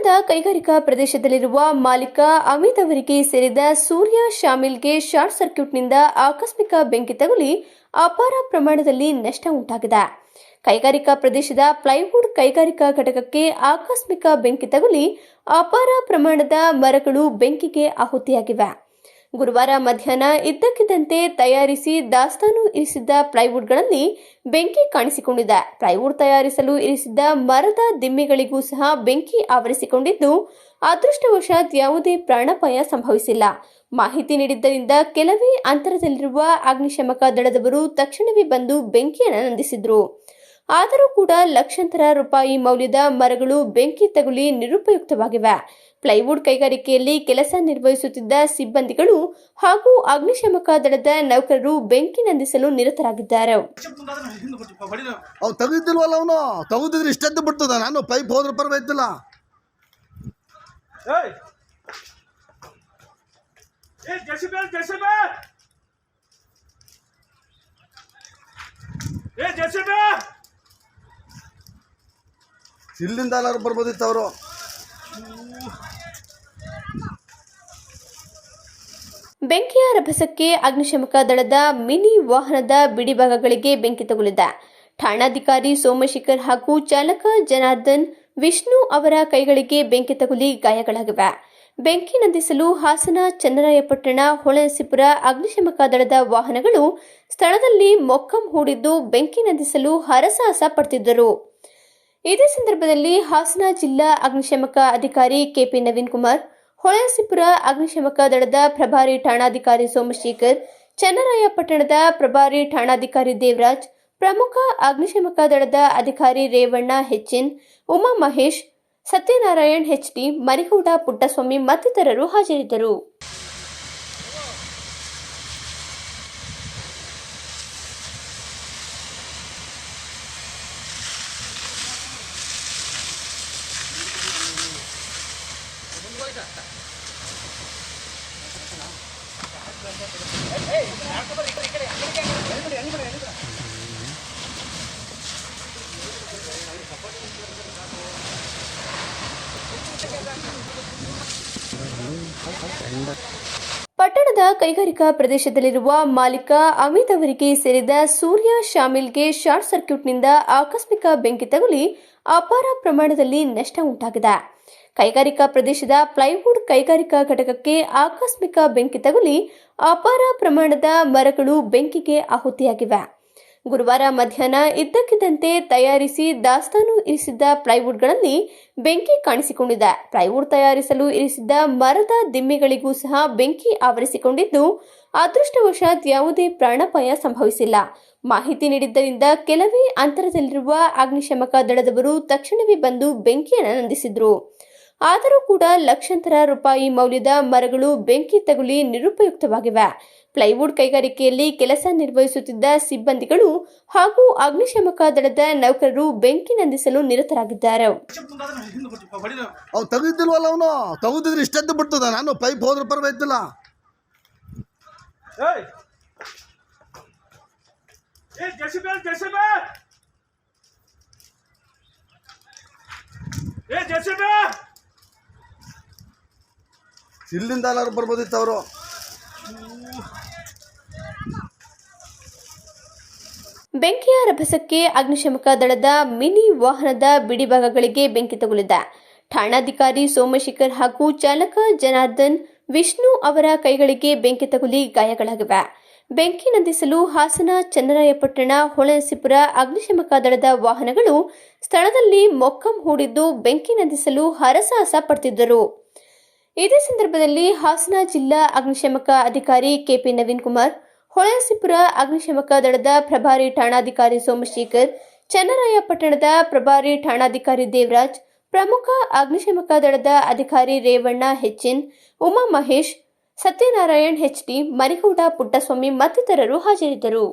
ಪಟ್ಟಣದ ಕೈಗಾರಿಕಾ ಪ್ರದೇಶದಲ್ಲಿರುವ ಮಾಲೀಕ ಅಮಿತ್ ಅವರಿಗೆ ಸೇರಿದ ಸೂರ್ಯ ಶಾಮಿಲ್ಗೆ ಶಾರ್ಟ್ ಸರ್ಕ್ಯೂಟ್ನಿಂದ ಆಕಸ್ಮಿಕ ಬೆಂಕಿ ತಗುಲಿ ಅಪಾರ ಪ್ರಮಾಣದಲ್ಲಿ ನಷ್ಟ ಉಂಟಾಗಿದೆ. ಕೈಗಾರಿಕಾ ಪ್ರದೇಶದ ಪ್ಲೈವುಡ್ ಕೈಗಾರಿಕಾ ಘಟಕಕ್ಕೆ ಆಕಸ್ಮಿಕ ಬೆಂಕಿ ತಗುಲಿ ಅಪಾರ ಪ್ರಮಾಣದ ಮರಗಳು ಬೆಂಕಿಗೆ ಆಹುತಿಯಾಗಿವೆ. ಗುರುವಾರ ಮಧ್ಯಾಹ್ನ ಇದ್ದಕ್ಕಿದ್ದಂತೆ ತಯಾರಿಸಿ ದಾಸ್ತಾನು ಇರಿಸಿದ್ದ ಪ್ಲೈವುಡ್ಗಳಲ್ಲಿ ಬೆಂಕಿ ಕಾಣಿಸಿಕೊಂಡಿದೆ. ಪ್ಲೈವುಡ್ ತಯಾರಿಸಲು ಇರಿಸಿದ್ದ ಮರದ ದಿಮ್ಮಿಗಳಿಗೂ ಸಹ ಬೆಂಕಿ ಆವರಿಸಿಕೊಂಡಿದ್ದು, ಅದೃಷ್ಟವಶಾತ್ ಯಾವುದೇ ಪ್ರಾಣಾಪಾಯ ಸಂಭವಿಸಿಲ್ಲ. ಮಾಹಿತಿ ನೀಡಿದ್ದರಿಂದ ಕೆಲವೇ ಅಂತರದಲ್ಲಿರುವ ಅಗ್ನಿಶಾಮಕ ದಳದವರು ತಕ್ಷಣವೇ ಬಂದು ಬೆಂಕಿಯನ್ನು ನಂದಿಸಿದ್ರು. ಆದರೂ ಕೂಡ ಲಕ್ಷಾಂತರ ರೂಪಾಯಿ ಮೌಲ್ಯದ ಮರಗಳು ಬೆಂಕಿ ತಗುಲಿ ನಿರುಪಯುಕ್ತವಾಗಿವೆ. ಪ್ಲೈವುಡ್ ಕೈಗಾರಿಕೆಯಲ್ಲಿ ಕೆಲಸ ನಿರ್ವಹಿಸುತ್ತಿದ್ದ ಸಿಬ್ಬಂದಿಗಳು ಹಾಗೂ ಅಗ್ನಿಶಾಮಕ ದಳದ ನೌಕರರು ಬೆಂಕಿ ನಂದಿಸಲು ನಿರತರಾಗಿದ್ದಾರೆ. ತೆಗೆದಿದ್ರೆ ಇಷ್ಟೆದ್ದು ಬಿಡ್ತದ. ನಾನು ಪೈಪ್ ಹೋದ್ರ ಪರವಾಗಿಲ್ಲ. ಇಲ್ಲಿಂದ ಎಲ್ಲರೂ ಬರ್ಬೋದಿತ್ತು ಅವರು. ಬೆಂಕಿಯ ರಭಸಕ್ಕೆ ಅಗ್ನಿಶಾಮಕ ದಳದ ಮಿನಿ ವಾಹನದ ಬಿಡಿಭಾಗಗಳಿಗೆ ಬೆಂಕಿ ತಗುಲಿದೆ. ಠಾಣಾಧಿಕಾರಿ ಸೋಮಶೇಖರ್ ಹಾಗೂ ಚಾಲಕ ಜನಾರ್ದನ್ ವಿಷ್ಣು ಅವರ ಕೈಗಳಿಗೆ ಬೆಂಕಿ ತಗುಲಿ ಗಾಯಗಳಾಗಿವೆ. ಬೆಂಕಿ ನಂದಿಸಲು ಹಾಸನ, ಚನ್ನರಾಯಪಟ್ಟಣ, ಹೊಳೆನರಸೀಪುರ ಅಗ್ನಿಶಾಮಕ ದಳದ ವಾಹನಗಳು ಸ್ಥಳದಲ್ಲಿ ಮೊಕ್ಕಂ ಹೂಡಿದ್ದು ಬೆಂಕಿ ನಂದಿಸಲು ಹರಸಾಹಸ ಪಡುತ್ತಿದ್ದರು. ಇದೇ ಸಂದರ್ಭದಲ್ಲಿ ಹಾಸನ ಜಿಲ್ಲಾ ಅಗ್ನಿಶಾಮಕ ಅಧಿಕಾರಿ ಕೆಪಿ ನವೀನ್ ಕುಮಾರ್, ಹೊಳೆನರಸೀಪುರ ಅಗ್ನಿಶಾಮಕ ದಳದ ಪ್ರಭಾರಿ ಠಾಣಾಧಿಕಾರಿ ಸೋಮಶೇಖರ್, ಚನ್ನರಾಯಪಟ್ಟಣದ ಪ್ರಭಾರಿ ಠಾಣಾಧಿಕಾರಿ ದೇವರಾಜ್, ಪ್ರಮುಖ ಅಗ್ನಿಶಾಮಕ ದಳದ ಅಧಿಕಾರಿ ರೇವಣ್ಣ ಹೆಚ್ಎನ್, ಉಮಾ ಮಹೇಶ್, ಸತ್ಯನಾರಾಯಣ್ ಹೆಚ್ಡಿ, ಮರಿಗೌಡ ಪುಟ್ಟಸ್ವಾಮಿ ಮತ್ತಿತರರು ಹಾಜರಿದ್ದರು. ಪಟ್ಟಣದ ಕೈಗಾರಿಕಾ ಪ್ರದೇಶದಲ್ಲಿರುವ ಮಾಲೀಕ ಅಮಿತ್ ಅವರಿಗೆ ಸೇರಿದ ಸೂರ್ಯ ಶಾಮಿಲ್ಗೆ ಶಾರ್ಟ್ ಸರ್ಕ್ಯೂಟ್ನಿಂದ ಆಕಸ್ಮಿಕ ಬೆಂಕಿ ತಗುಲಿ ಅಪಾರ ಪ್ರಮಾಣದಲ್ಲಿ ನಷ್ಟ ಉಂಟಾಗಿದೆ. ಕೈಗಾರಿಕಾ ಪ್ರದೇಶದ ಪ್ಲೈವುಡ್ ಕೈಗಾರಿಕಾ ಘಟಕಕ್ಕೆ ಆಕಸ್ಮಿಕ ಬೆಂಕಿ ತಗುಲಿ ಅಪಾರ ಪ್ರಮಾಣದ ಮರಗಳು ಬೆಂಕಿಗೆ ಆಹುತಿಯಾಗಿವೆ. ಗುರುವಾರ ಮಧ್ಯಾಹ್ನ ಇದ್ದಕ್ಕಿದ್ದಂತೆ ತಯಾರಿಸಿ ದಾಸ್ತಾನು ಇರಿಸಿದ್ದ ಪ್ಲೈವುಡ್ಗಳಲ್ಲಿ ಬೆಂಕಿ ಕಾಣಿಸಿಕೊಂಡಿದೆ. ಪ್ಲೈವುಡ್ ತಯಾರಿಸಲು ಇರಿಸಿದ್ದ ಮರದ ದಿಮ್ಮಿಗಳಿಗೂ ಸಹ ಬೆಂಕಿ ಆವರಿಸಿಕೊಂಡಿದ್ದು, ಅದೃಷ್ಟವಶಾತ್ ಯಾವುದೇ ಪ್ರಾಣಾಪಾಯ ಸಂಭವಿಸಿಲ್ಲ. ಮಾಹಿತಿ ನೀಡಿದ್ದರಿಂದ ಕೆಲವೇ ಅಂತರದಲ್ಲಿರುವ ಅಗ್ನಿಶಾಮಕ ದಳದವರು ತಕ್ಷಣವೇ ಬಂದು ಬೆಂಕಿಯನ್ನು ನಂದಿಸಿದ್ರು. ಆದರೂ ಕೂಡ ಲಕ್ಷಾಂತರ ರೂಪಾಯಿ ಮೌಲ್ಯದ ಮರಗಳು ಬೆಂಕಿ ತಗುಲಿ ನಿರುಪಯುಕ್ತವಾಗಿವೆ. ಪ್ಲೈವುಡ್ ಕೈಗಾರಿಕೆಯಲ್ಲಿ ಕೆಲಸ ನಿರ್ವಹಿಸುತ್ತಿದ್ದ ಸಿಬ್ಬಂದಿಗಳು ಹಾಗೂ ಅಗ್ನಿಶಾಮಕ ದಳದ ನೌಕರರು ಬೆಂಕಿ ನಂದಿಸಲು ನಿರತರಾಗಿದ್ದಾರೆ. ತೆಗೆದಿದ್ರೆ ಇಷ್ಟೆದ್ದು ಬಿಡ್ತದ. ನಾನು ಪೈಪ್ ಹೋದ್ರ ಪರವಾಗಿಲ್ಲ. ಇಲ್ಲಿಂದ ಎಲ್ಲರೂ ಬರ್ಬೋದಿತ್ತು ಅವರು. ಬೆಂಕಿಯ ರಭಸಕ್ಕೆ ಅಗ್ನಿಶಾಮಕ ದಳದ ಮಿನಿ ವಾಹನದ ಬಿಡಿಭಾಗಗಳಿಗೆ ಬೆಂಕಿ ತಗುಲಿದೆ. ಠಾಣಾಧಿಕಾರಿ ಸೋಮಶೇಖರ್ ಹಾಗೂ ಚಾಲಕ ಜನಾರ್ದನ್ ವಿಷ್ಣು ಅವರ ಕೈಗಳಿಗೆ ಬೆಂಕಿ ತಗುಲಿ ಗಾಯಗಳಾಗಿವೆ. ಬೆಂಕಿ ನಂದಿಸಲು ಹಾಸನ, ಚನ್ನರಾಯಪಟ್ಟಣ, ಹೊಳೆನರಸೀಪುರ ಅಗ್ನಿಶಾಮಕ ದಳದ ವಾಹನಗಳು ಸ್ಥಳದಲ್ಲಿ ಮೊಕ್ಕಂ ಹೂಡಿದ್ದು ಬೆಂಕಿ ನಂದಿಸಲು ಹರಸಾಹಸ ಪಡುತ್ತಿದ್ದರು. ಇದೇ ಸಂದರ್ಭದಲ್ಲಿ ಹಾಸನ ಜಿಲ್ಲಾ ಅಗ್ನಿಶಾಮಕ ಅಧಿಕಾರಿ ಕೆಪಿ ನವೀನ್ ಕುಮಾರ್, ಹೊಳೆನರಸೀಪುರ ಅಗ್ನಿಶಾಮಕ ದಳದ ಪ್ರಭಾರಿ ಠಾಣಾಧಿಕಾರಿ ಸೋಮಶೇಖರ್, ಚನ್ನರಾಯಪಟ್ಟಣದ ಪ್ರಭಾರಿ ಠಾಣಾಧಿಕಾರಿ ದೇವರಾಜ್, ಪ್ರಮುಖ ಅಗ್ನಿಶಾಮಕ ದಳದ ಅಧಿಕಾರಿ ರೇವಣ್ಣ ಹೆಚ್ಎನ್, ಉಮಾ ಮಹೇಶ್, ಸತ್ಯನಾರಾಯಣ್ ಹೆಚ್ಡಿ, ಮರಿಗೌಡ ಪುಟ್ಟಸ್ವಾಮಿ ಮತ್ತಿತರರು ಹಾಜರಿದ್ದರು.